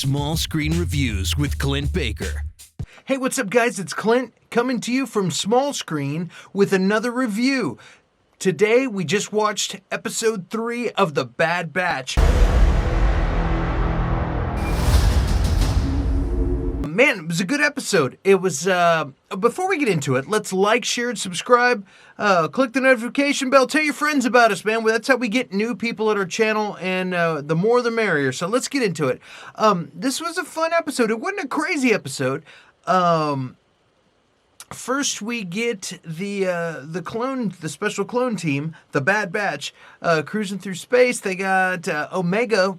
Small Screen Reviews with Clint Baker. Hey, what's up, guys? It's Clint coming to you from Small Screen with another review. Today, we just watched episode 3 of The Bad Batch. Man, it was a good episode. It was, before we get into it, let's like, share, and subscribe. Click the notification bell. Tell your friends about us, man. That's how we get new people at our channel, and the more the merrier. So let's get into it. This was a fun episode. It wasn't a crazy episode. First, we get the special clone team, the Bad Batch, cruising through space. They got Omega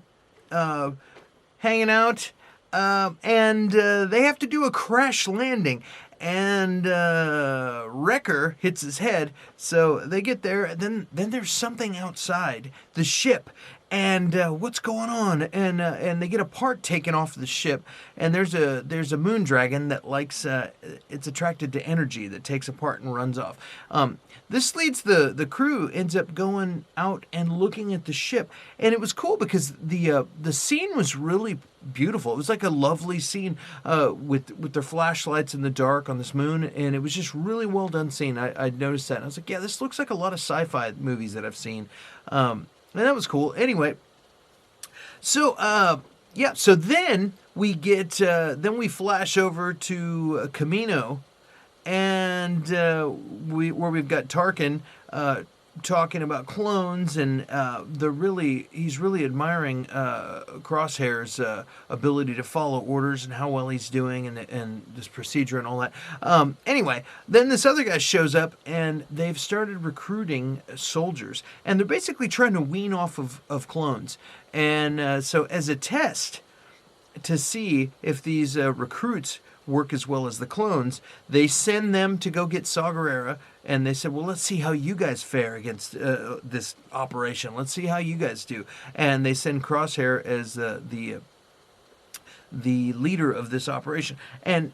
hanging out. And they have to do a crash landing, and Wrecker hits his head. So they get there, and then there's something outside the ship, and what's going on? And they get a part taken off the ship, and there's a moon dragon that likes it's attracted to energy that takes a part and runs off. This leads the crew ends up going out and looking at the ship, and it was cool because the scene was really beautiful. It was like a lovely scene with their flashlights in the dark on this moon, and it was just really well done scene. I noticed that, and I was like, yeah, this looks like a lot of sci-fi movies that I've seen, and that was cool. Anyway, so so then we get then we flash over to Camino, and we've got Tarkin talking about clones, and he's really admiring Crosshair's ability to follow orders and how well he's doing, and this procedure and all that. Anyway, then this other guy shows up, and they've started recruiting soldiers, and they're basically trying to wean off of clones. And so as a test to see if these recruits work as well as the clones, they send them to go get Saw Gerrera, and they said, well, let's see how you guys fare against this operation. Let's see how you guys do. And they send Crosshair as the leader of this operation. And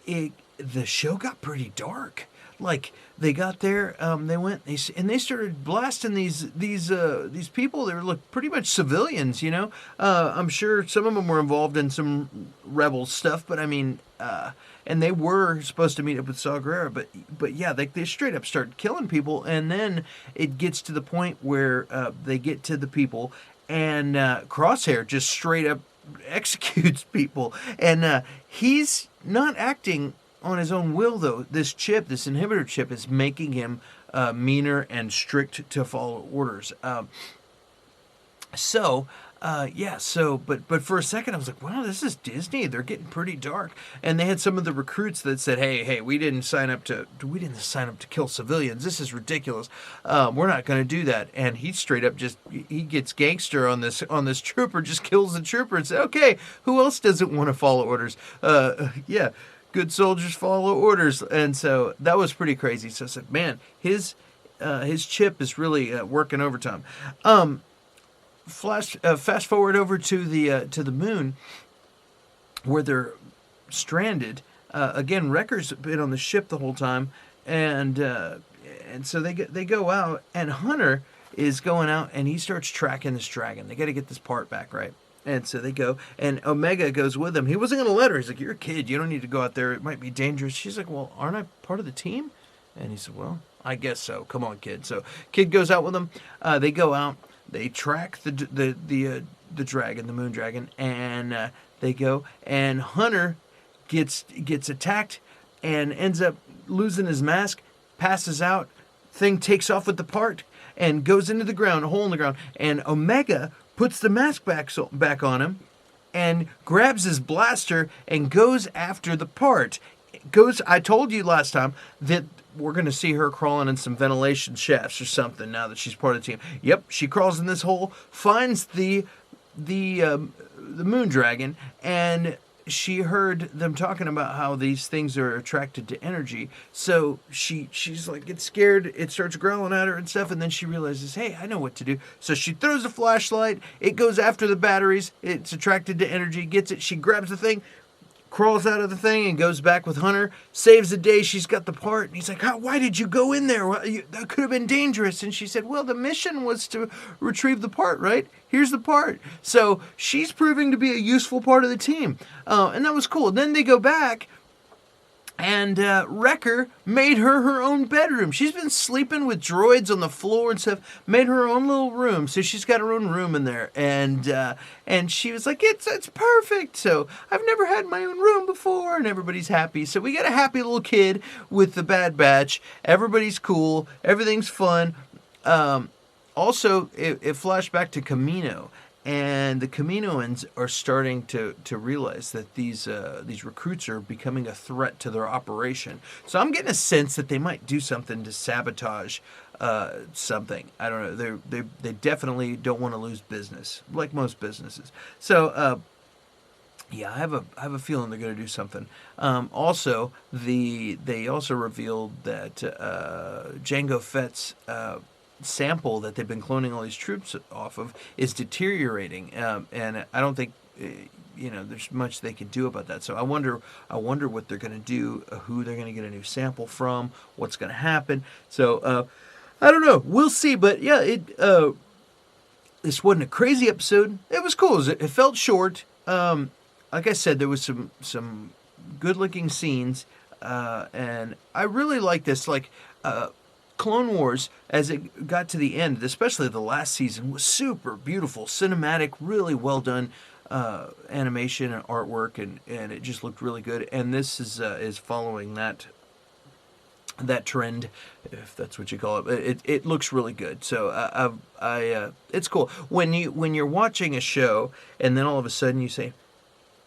the show got pretty dark. Like, they got there, they started blasting these people. They were pretty much civilians, you know. I'm sure some of them were involved in some rebel stuff, but I mean, and they were supposed to meet up with Saw Gerrera, but yeah, they straight up started killing people, and then it gets to the point where they get to the people, and Crosshair just straight up executes people, and he's not acting on his own will, though. This inhibitor chip, is making him meaner and strict to follow orders. But for a second I was like, wow, this is Disney. They're getting pretty dark. And they had some of the recruits that said, hey, we didn't sign up to kill civilians. This is ridiculous. We're not going to do that. And he straight up he gets gangster on this trooper, just kills the trooper and said, okay, who else doesn't want to follow orders? Yeah. Good soldiers follow orders, and so that was pretty crazy. So I said, man, his chip is really working overtime. Fast forward over to the moon, where they're stranded. Again, Wrecker's been on the ship the whole time, and so they go out, and Hunter is going out, and he starts tracking this dragon. They got to get this part back, right? And so they go, and Omega goes with him. He wasn't going to let her. He's like, you're a kid. You don't need to go out there. It might be dangerous. She's like, well, aren't I part of the team? And he said, well, I guess so. Come on, kid. So kid goes out with them. They go out. They track the dragon, the moon dragon, and they go. And Hunter gets attacked and ends up losing his mask, passes out. Thing takes off with the part and goes into the ground, a hole in the ground. And Omega puts the mask back on him, and grabs his blaster and goes after the part. I told you last time that we're going to see her crawling in some ventilation shafts or something now that she's part of the team. Yep, she crawls in this hole, finds the moon dragon, and she heard them talking about how these things are attracted to energy. So she's like, gets scared. It starts growling at her and stuff. And then she realizes, hey, I know what to do. So she throws a flashlight. It goes after the batteries. It's attracted to energy, gets it. She grabs the thing, crawls out of the thing and goes back with Hunter, saves the day. She's got the part. And he's like, why did you go in there? That could have been dangerous. And she said, well, the mission was to retrieve the part, right? Here's the part. So she's proving to be a useful part of the team. And that was cool. Then they go back. And Wrecker made her own bedroom. She's been sleeping with droids on the floor and stuff. Made her own little room, so she's got her own room in there. And she was like, "It's perfect." So I've never had my own room before, and everybody's happy. So we got a happy little kid with the Bad Batch. Everybody's cool. Everything's fun. Also, it flashed back to Camino. And the Kaminoans are starting to realize that these recruits are becoming a threat to their operation. So I'm getting a sense that they might do something to sabotage something. I don't know. They definitely don't want to lose business, like most businesses. So yeah, I have a feeling they're going to do something. Also, they also revealed that Jango Fett's sample that they've been cloning all these troops off of is deteriorating, and I don't think there's much they can do about that. So I wonder what they're going to do, who they're going to get a new sample from, what's going to happen. So I don't know. We'll see. But yeah, this wasn't a crazy episode. It was cool. It felt short. Like I said, there was some good looking scenes, and I really like this. Clone Wars, as it got to the end, especially the last season, was super beautiful, cinematic, really well done animation and artwork, and it just looked really good. And this is following that trend, if that's what you call it. It looks really good. So it's cool when you're watching a show and then all of a sudden you say,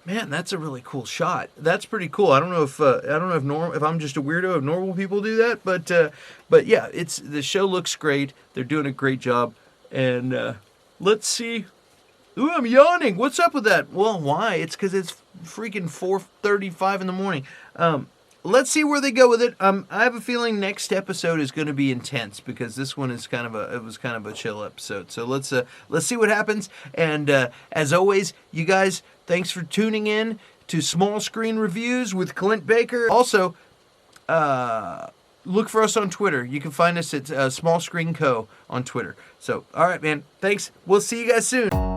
"Man, that's a really cool shot." That's pretty cool. I don't know if if I'm just a weirdo, if normal people do that, but yeah, the show looks great. They're doing a great job, and let's see. Ooh, I'm yawning. What's up with that? Well, why? It's because it's freaking 4:35 in the morning. Let's see where they go with it. I have a feeling next episode is going to be intense because this one is kind of a chill episode. So let's see what happens. And as always, you guys, thanks for tuning in to Small Screen Reviews with Clint Baker. Also, look for us on Twitter. You can find us at Small Screen Co. on Twitter. So, all right, man. Thanks. We'll see you guys soon.